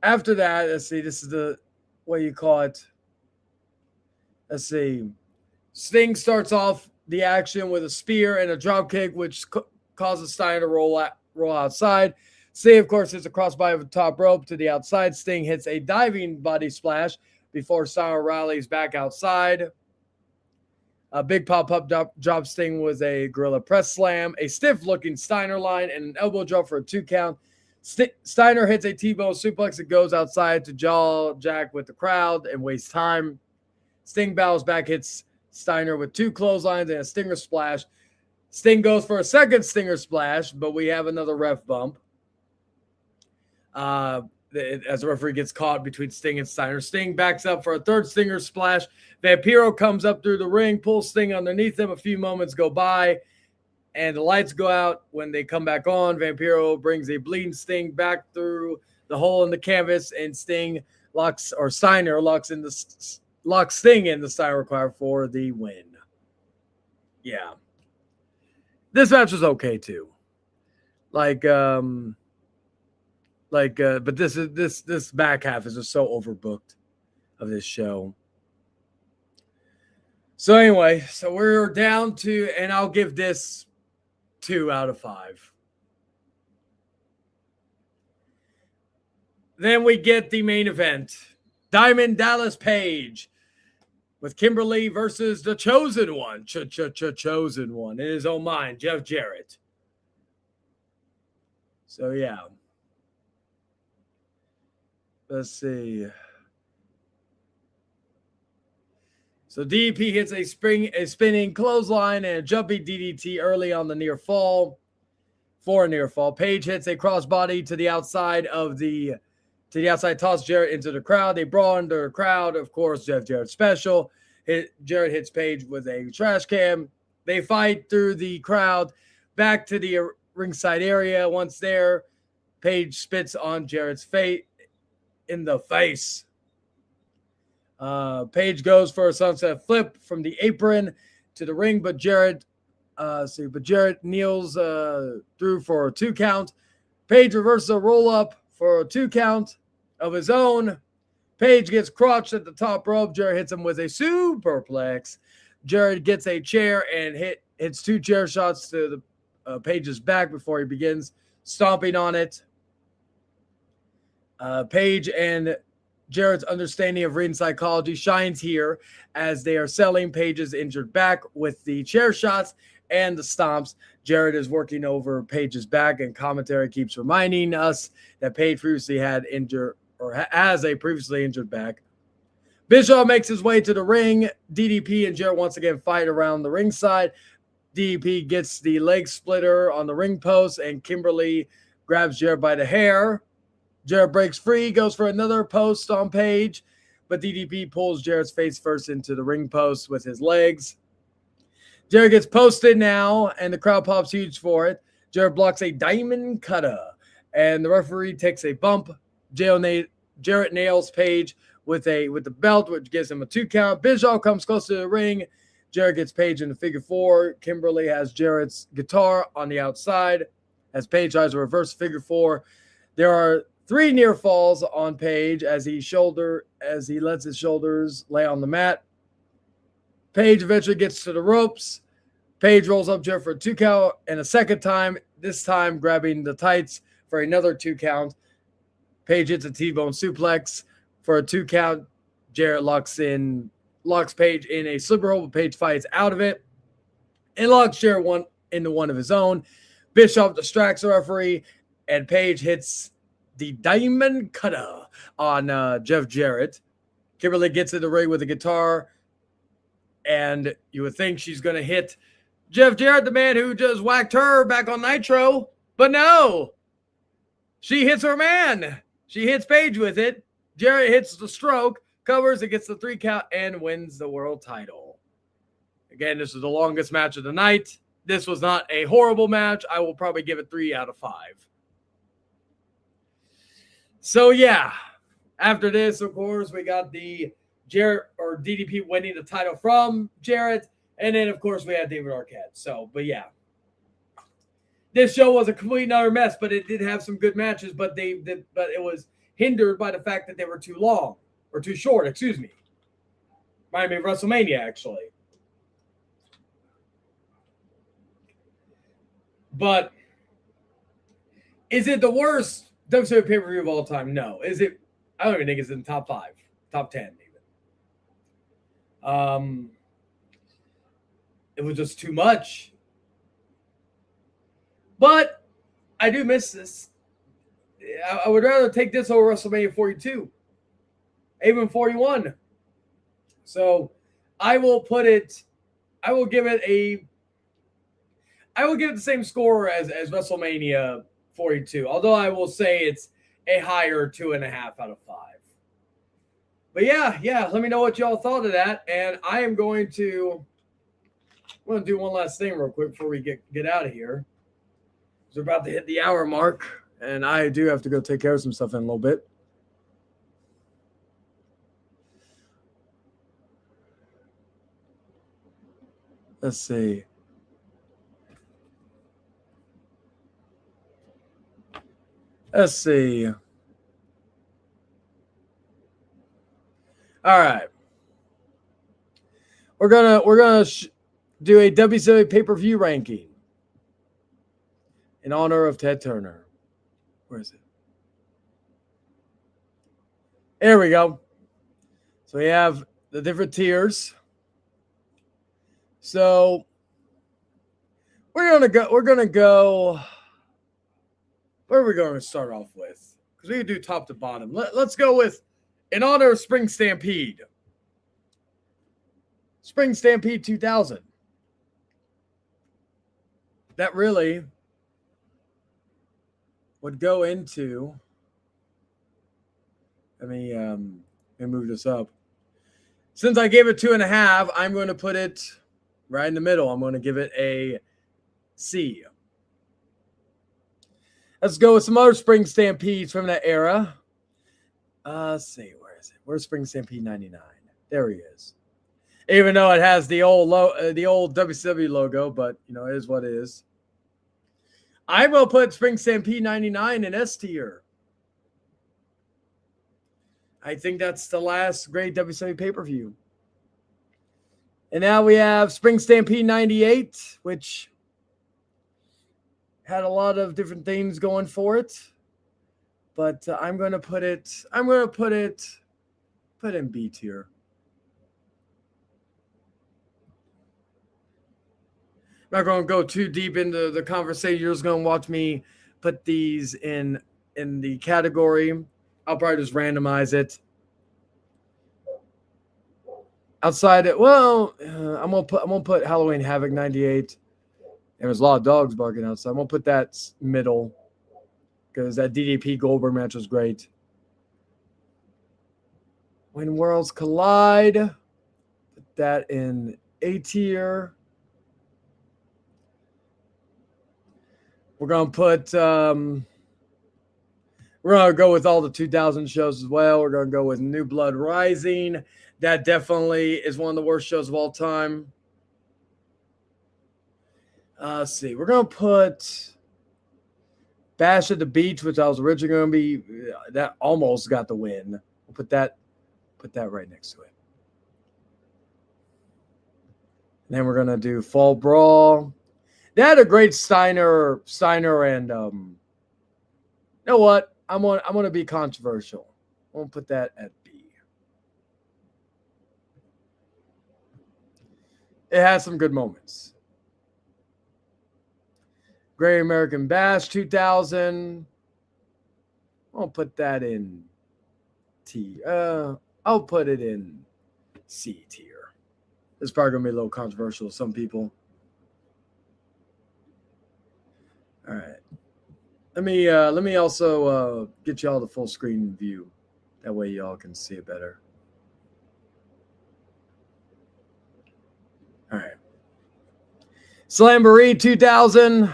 after that, let's see. This is the, what you call it. Let's see. Sting starts off the action with a spear and a drop kick, which causes Steiner to roll outside. Sting, of course, hits a crossbody of the top rope to the outside. Sting hits a diving body splash before Steiner rallies back outside. A big pop-up drop Sting with a gorilla press slam, a stiff-looking Steiner line, and an elbow drop for a 2 count. Steiner hits a T-bone suplex and goes outside to jaw jack with the crowd and waste time. Sting bows back, hits Steiner with 2 clotheslines and a stinger splash. Sting goes for a second stinger splash, but we have another ref bump. As the referee gets caught between Sting and Steiner. Sting backs up for a third stinger splash. Vampiro comes up through the ring, pulls Sting underneath him. A few moments go by, and the lights go out. When they come back on, Vampiro brings a bleeding Sting back through the hole in the canvas, and Steiner locks Sting in the Steiner required for the win. Yeah. This match was okay too. But this back half is just so overbooked of this show. So anyway, so we're down to, and I'll give this 2 out of 5. Then we get the main event. Diamond Dallas Page with Kimberly versus the Chosen One. Chosen One in his own mind, Jeff Jarrett. So yeah. Let's see. So DDP hits a spinning clothesline and a jumping DDT early on the near fall. For a near fall. Page hits a crossbody to the outside toss Jarrett into the crowd. They brawl into the crowd. Of course, Jeff Jarrett special. Jarrett hits Page with a trash can. They fight through the crowd back to the ringside area. Once there, Page spits on Jarrett's face. In the face. Page goes for a sunset flip from the apron to the ring, but Jarrett kneels through for a 2 count. Page reverses a roll up for a 2 count of his own. Page gets crotched at the top rope. Jarrett hits him with a superplex. Jarrett gets a chair and hits 2 chair shots to the Page's back before he begins stomping on it. Page and Jarrett's understanding of ring psychology shines here as they are selling Page's injured back with the chair shots and the stomps. Jarrett is working over Page's back, and commentary keeps reminding us that Page previously has a previously injured back. Bischoff makes his way to the ring. DDP and Jarrett once again fight around the ringside. DDP gets the leg splitter on the ring post, and Kimberly grabs Jarrett by the hair. Jarrett breaks free, goes for another post on Page, but DDP pulls Jarrett's face first into the ring post with his legs. Jarrett gets posted now, and the crowd pops huge for it. Jarrett blocks a diamond cutter, and the referee takes a bump. Jarrett nails Page with the belt, which gives him a 2 count. Bischoff comes close to the ring. Jarrett gets Page in the figure 4. Kimberly has Jarrett's guitar on the outside as Page tries a reverse figure 4. There are 3 near falls on Page as he lets his shoulders lay on the mat. Page eventually gets to the ropes. Page rolls up Jarrett for a 2 count and a second time, this time grabbing the tights for another 2 count. Page hits a T-bone suplex for a 2 count. Jarrett locks Page in a slipper hold, but Page fights out of it and locks Jarrett into one of his own. Bischoff distracts the referee, and Page hits the diamond cutter on Jeff Jarrett. Kimberly gets in the ring with a guitar, and you would think she's going to hit Jeff Jarrett, the man who just whacked her back on Nitro. But no, she hits her man. She hits Page with it. Jarrett hits the stroke, covers, it gets the 3 count, and wins the world title. Again, this is the longest match of the night. This was not a horrible match. I will probably give it 3 out of 5. So, yeah, after this, of course, we got the Jarrett or DDP winning the title from Jarrett. And then, of course, we had David Arquette. So, but yeah. This show was a complete and utter mess, but it did have some good matches, but it was hindered by the fact that they were too long or too short, excuse me. Reminded me of WrestleMania, actually. But is it the worst WWE pay-per-view of all time? No. Is it? I don't even think it's in the top 5, top 10 even. It was just too much. But I do miss this. I would rather take this over WrestleMania 42, even 41. So I will give it the same score as WrestleMania 42. Although I will say it's a higher 2.5 out of 5. But yeah. Let me know what y'all thought of that. And I'm going to do one last thing real quick before we get out of here. We're about to hit the hour mark, and I do have to go take care of some stuff in a little bit. Let's see. All right. We're gonna do a WCW pay-per-view ranking in honor of Ted Turner. Where is it? There we go. So we have the different tiers. So we're gonna go. Where are we going to start off with? Because we can do top to bottom. Let's go with in honor of Spring Stampede. Spring Stampede 2000. That really would go into. Let me move this up. Since I gave it 2.5, I'm going to put it right in the middle. I'm going to give it a C. Let's go with some other Spring Stampedes from that era. Let's see, where is it? Where's Spring Stampede 99? There he is. Even though it has the old WCW logo, but it is what it is. I will put Spring Stampede 99 in S tier. I think that's the last great WCW pay-per-view. And now we have Spring Stampede 98, which had a lot of different things going for it. But I'm going to put it in B tier. I'm not going to go too deep into the conversation. You're just going to watch me put these in the category. I'll probably just randomize it. Outside it, I'm gonna put Halloween Havoc 98. There was a lot of dogs barking outside. I'm gonna put that middle because that DDP Goldberg match was great. When Worlds Collide, put that in A tier. We're gonna go with all the 2000 shows as well. We're gonna go with New Blood Rising. That definitely is one of the worst shows of all time. Let's see. We're going to put Bash at the Beach, which I was originally going to be. That almost got the win. We'll put that right next to it. And then we're going to do Fall Brawl. They had a great Steiner and you know what? I'm going to be controversial. I'm going to put that at B. It has some good moments. Great American Bash 2000. I'll put that in T. I'll put it in C tier. It's probably gonna be a little controversial to some people. All right. Let me also get y'all the full screen view. That way y'all can see it better. All right. Slamboree 2000.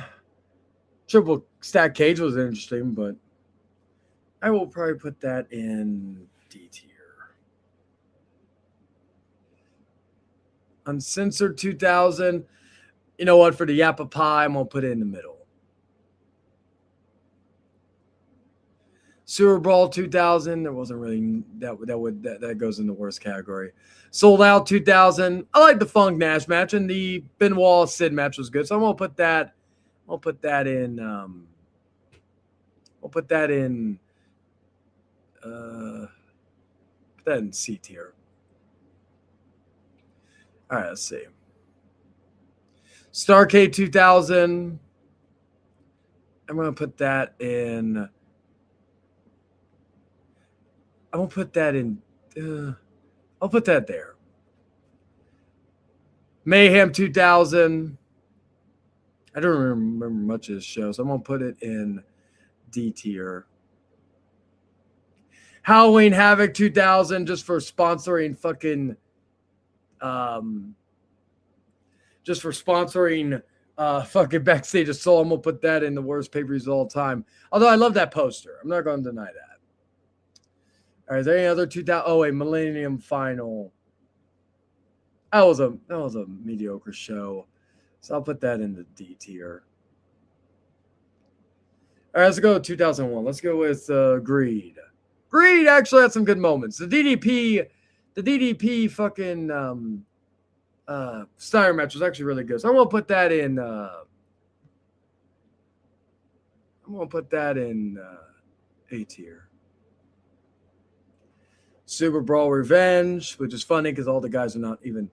Triple Stack Cage was interesting, but I will probably put that in D tier. Uncensored 2000. You know what? For the Yappa Pie, I'm going to put it in the middle. Sewer Brawl 2000. There wasn't really that goes in the worst category. Sold Out 2000. I like the Funk Nash match, and the Benoit Sid match was good. So I'm gonna put that. I'll put that in. I'll put that in. Put that in C tier. All right, let's see. Starcade 2000. I'm gonna put that in. I'm gonna put that in. I'll put that there. Mayhem 2000. I don't remember much of this show, so I'm gonna put it in D tier. Halloween Havoc 2000, just for sponsoring fucking, just for sponsoring fucking Backstage Assault. I'm gonna put that in the worst pay-per-views of all time. Although I love that poster, I'm not gonna deny that. All right, is there any other 2000? Oh, a Millennium Final. That was a mediocre show, so I'll put that in the D tier. All right, let's go with 2001. Let's go with Greed. Greed actually had some good moments. The DDP fucking Steiner match was actually really good. So I'm gonna put that in. A tier. Super Brawl Revenge, which is funny because all the guys are not even.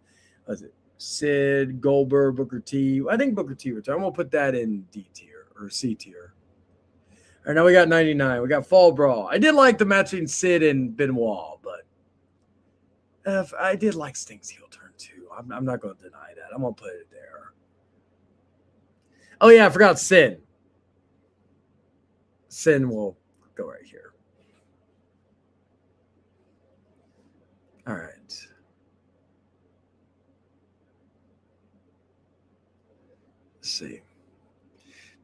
Sid, Goldberg, Booker T. I think Booker T returned. I'm gonna put that in D tier or C tier. All right, now we got 99. We got Fall Brawl. I did like the match between Sid and Benoit, but I did like Sting's heel turn too. I'm not going to deny that. I'm going to put it there. Oh, yeah, I forgot Sin. Sin will go right here. All right. Let's see.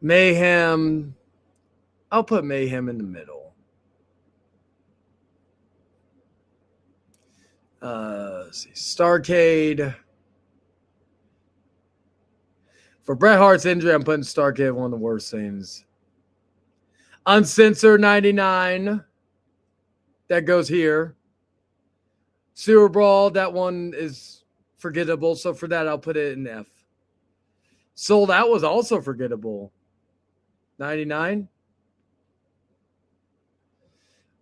Mayhem. I'll put Mayhem in the middle. Let's see. Starcade. For Bret Hart's injury, I'm putting Starcade one of the worst things. Uncensored 99. That goes here. Sewer Brawl, that one is forgettable. So for that, I'll put it in F. Sold Out was also forgettable. 99.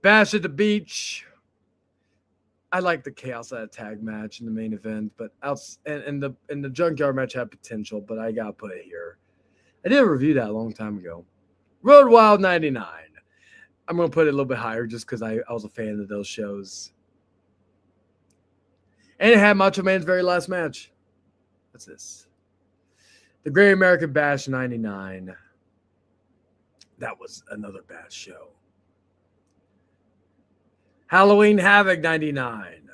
Bash at the Beach. I like the Chaos at a tag match in the main event, but and the Junkyard match had potential, but I gotta put it here. I did a review that a long time ago. Road Wild 99. I'm gonna put it a little bit higher just because I was a fan of those shows. And it had Macho Man's very last match. What's this? The Great American Bash 99. That was another bad show. Halloween Havoc 99.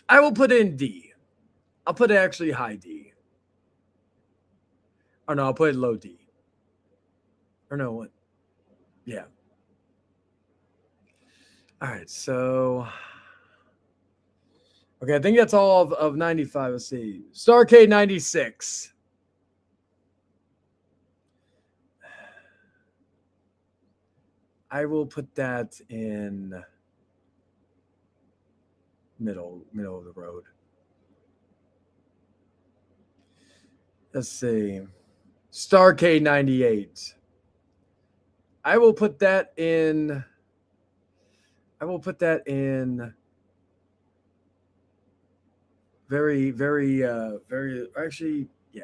I will put it in D. I'll put it actually high D. Or no, I'll put it low D. Or no, what? Yeah. All right, so... Okay, I think that's all of 95. Let's see. Starcade 96. I will put that in middle of the road. Let's see. Starcade 98. I will put that in very, very, actually, yeah.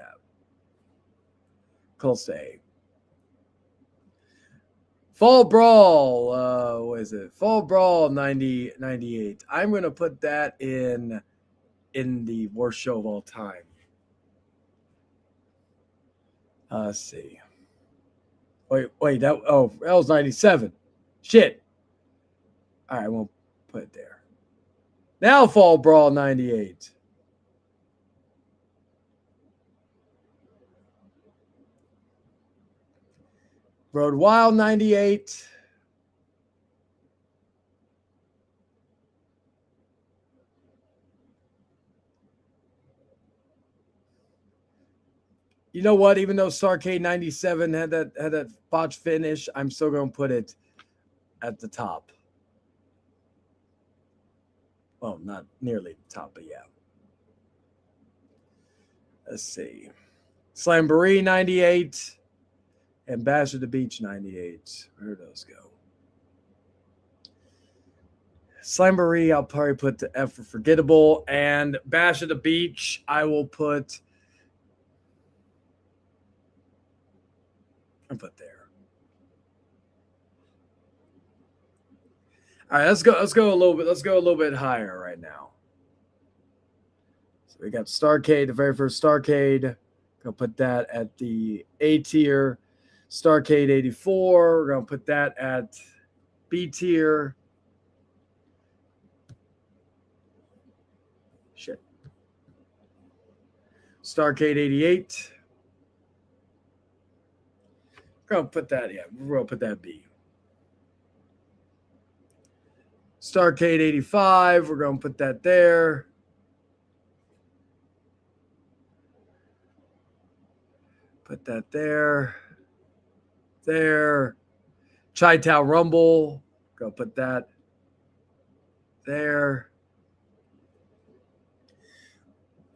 Close to A. Fall Brawl, what is it? Fall Brawl 98. I'm going to put that in the worst show of all time. Let's see. Wait, that was 97. Shit. All right, I won't put it there. Now Fall Brawl 98. Road Wild 98. You know what? Even though Starrcade 97 had that botch finish, I'm still going to put it at the top. Well, not nearly the top, but yeah. Let's see. Slamboree 98 and Bash at the Beach 98. Where do those go? Slamboree, I'll probably put the F for forgettable. And Bash at the Beach, I will put there. All right, let's go a little bit. Let's go a little bit higher right now. So we got Starrcade, the very first Starrcade. Gonna put that at the A tier. Starrcade 84. We're gonna put that at B tier. Shit. Starrcade 88. We're gonna put that, we're gonna put that B. Starrcade 85, we're gonna put that there. Put that there. There. Chi-Town Rumble. Go put that there.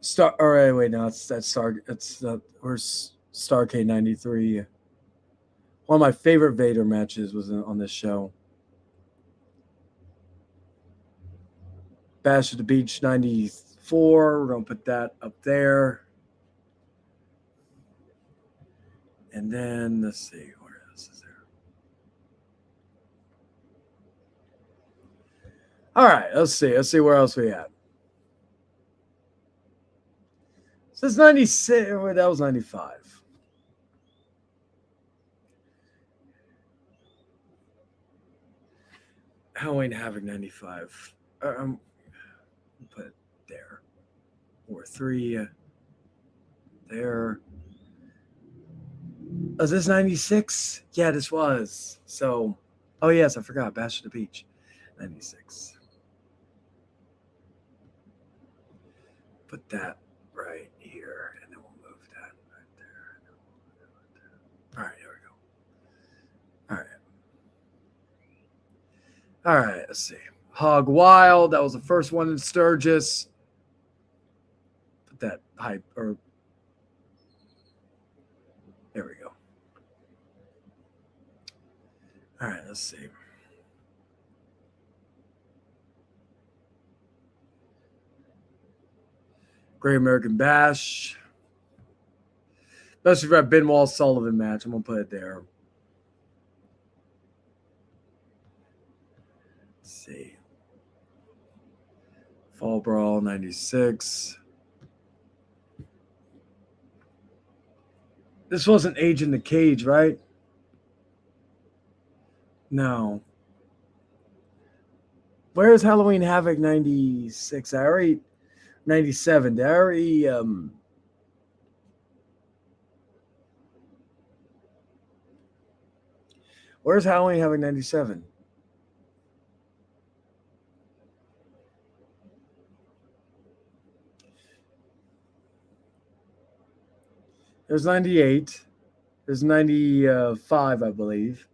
Where's Starrcade 93? One of my favorite Vader matches was on this show. Bash at the Beach 94. We're going to put that up there. And then, let's see, what else is there? All right, let's see. Let's see where else we at. So it's 96. That was 95. Halloween Havoc 95. Put it there. Or 3 there. Was this 96? Yeah, this was. So, oh yes, I forgot. Bash at the Beach, 96. Put that right here, and then we'll move that right there. All right, here we go. All right, let's see. Hog Wild, that was the first one in Sturgis. Put that hype, or there we go. All right, let's see. Great American Bash. Especially for that Benoit Sullivan match. I'm going to put it there. Let's see. Fall Brawl 96. This wasn't Age in the Cage, right? No. Where's Halloween Havoc 96? 97. Did I already where's Halloween Havoc 97? There's 98. There's 95, I believe.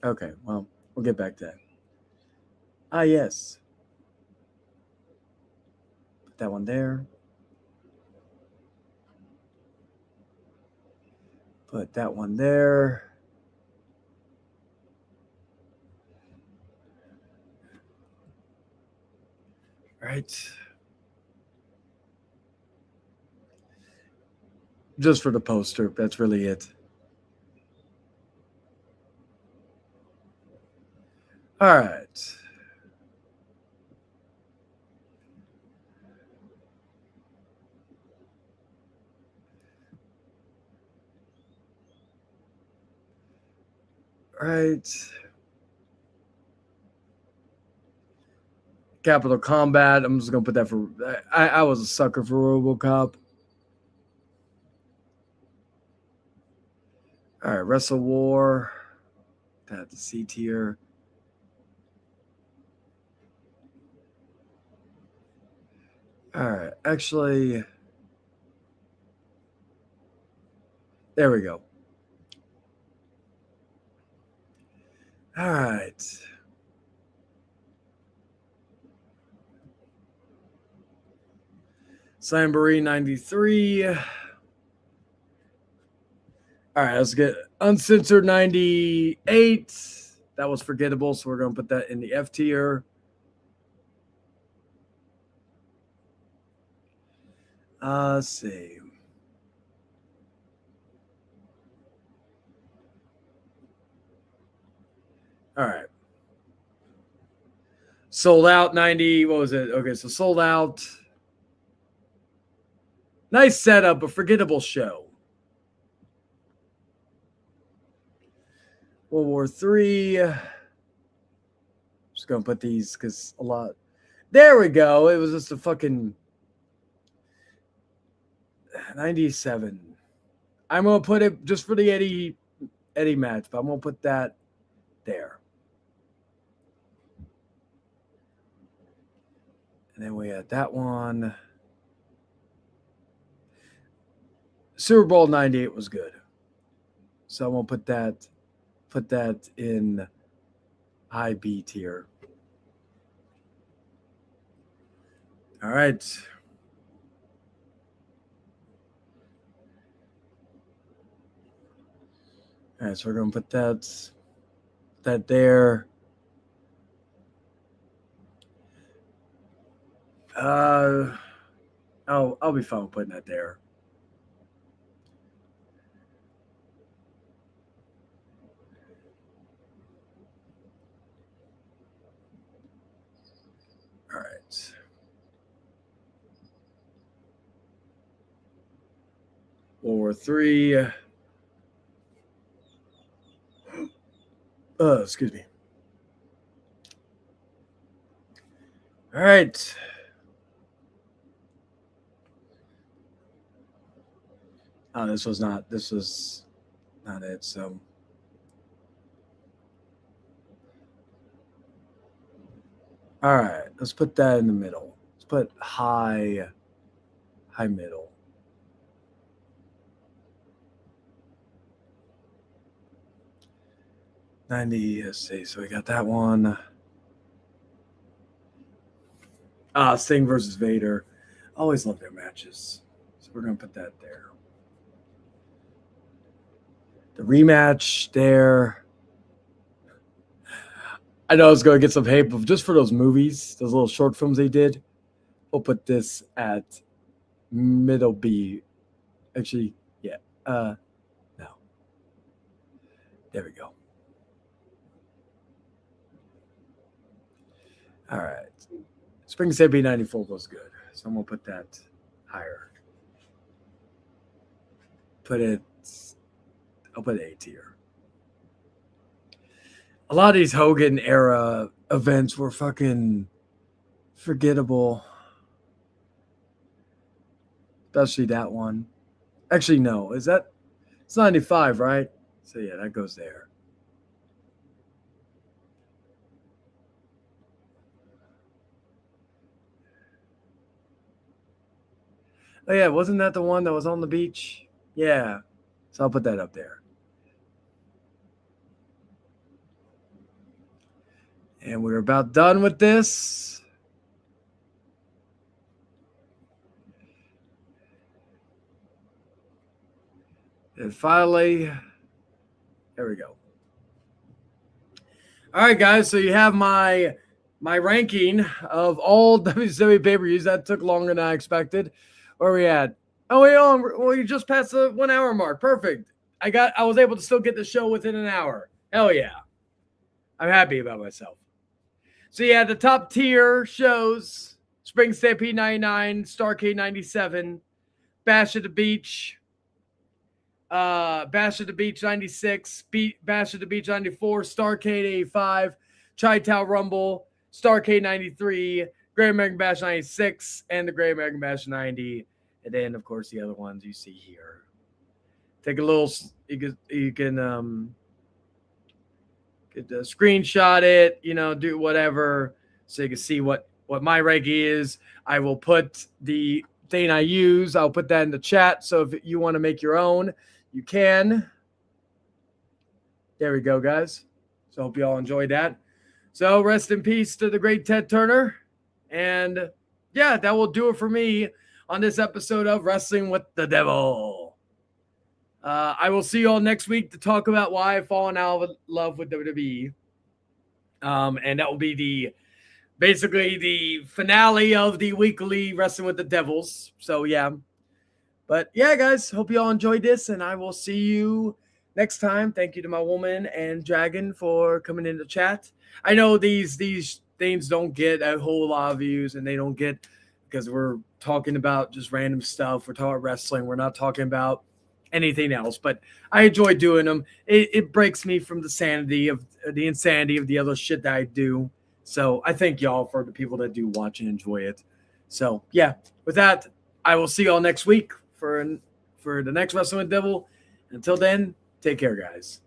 Okay, well, we'll get back to that. Ah, yes. Put that one there. Put that one there. Right. Just for the poster. That's really it. All right. Right. Capital Combat. I'm just gonna put that for. I was a sucker for RoboCop. All right, Wrestle War. At the C tier. All right, actually, There we go. All right. Slamboree 93. All right, let's get Uncensored 98. That was forgettable, so we're going to put that in the F tier. Let's see. All right. Sold Out 90. What was it? Okay, so Sold Out. Nice setup, a forgettable show. World War III. Just going to put these because a lot. There we go. It was just a fucking 97. I'm going to put it just for the Eddie match, but I'm going to put that there. And then we had that one. Super Bowl 98 was good. So I'm going to put that in IB tier. All right. All right, so we're going to put that there. I'll be fine with putting that there. All right. World War III. Excuse me. All right. Oh, this was not it. So all right, let's put that in the middle. Let's put high middle. $90. Let's see. So we got that one. Sting versus Vader. Always love their matches. So we're gonna put that there. The rematch there. I know it's going to get some hate, but just for those movies, those little short films they did, we'll put this at middle B. Actually, yeah. No. There we go. All right. Spring Stampede 94 was good. So I'm going to put that higher. I'll put A tier. A lot of these Hogan era events were fucking forgettable. Especially that one. Actually, no. It's 95, right? So yeah, that goes there. Oh yeah, wasn't that the one that was on the beach? Yeah. So I'll put that up there. And we're about done with this. And finally, there we go. All right, guys. So you have my ranking of all WCW pay-per-views. That took longer than I expected. Where are we at? Oh, you just passed the 1 hour mark. Perfect. I was able to still get the show within an hour. Hell yeah. I'm happy about myself. So yeah, the top tier shows: Spring Stampede 99, Starrcade 97, Bash at the Beach, Bash at the Beach 96, Bash at the Beach 94, Starrcade 85, Chi-Town Rumble, Starrcade 93, Great American Bash 96, and the Great American Bash 90. And then, of course, the other ones you see here. Take a little, you can screenshot it, do whatever, so you can see what my ranking is. I will put the thing I use. I'll put that in the chat. So if you want to make your own, you can. There we go, guys. So hope you all enjoyed that. So rest in peace to the great Ted Turner. And yeah, that will do it for me on this episode of Wrestling with the Devil. I will see you all next week to talk about why I've fallen out of love with WWE. And that will be basically the finale of the weekly Wrestling with the Devils. So yeah. But yeah, guys, hope you all enjoyed this, and I will see you next time. Thank you to my woman and Dragon for coming in to chat. I know these things don't get a whole lot of views, and they don't get because we're talking about just random stuff. We're talking about wrestling. We're not talking about anything else, but I enjoy doing them. It breaks me from the insanity of the other shit that I do. So I thank y'all for the people that do watch and enjoy it. So yeah, with that, I will see y'all next week for the next Wrestling with the Devil. Until then, take care, guys.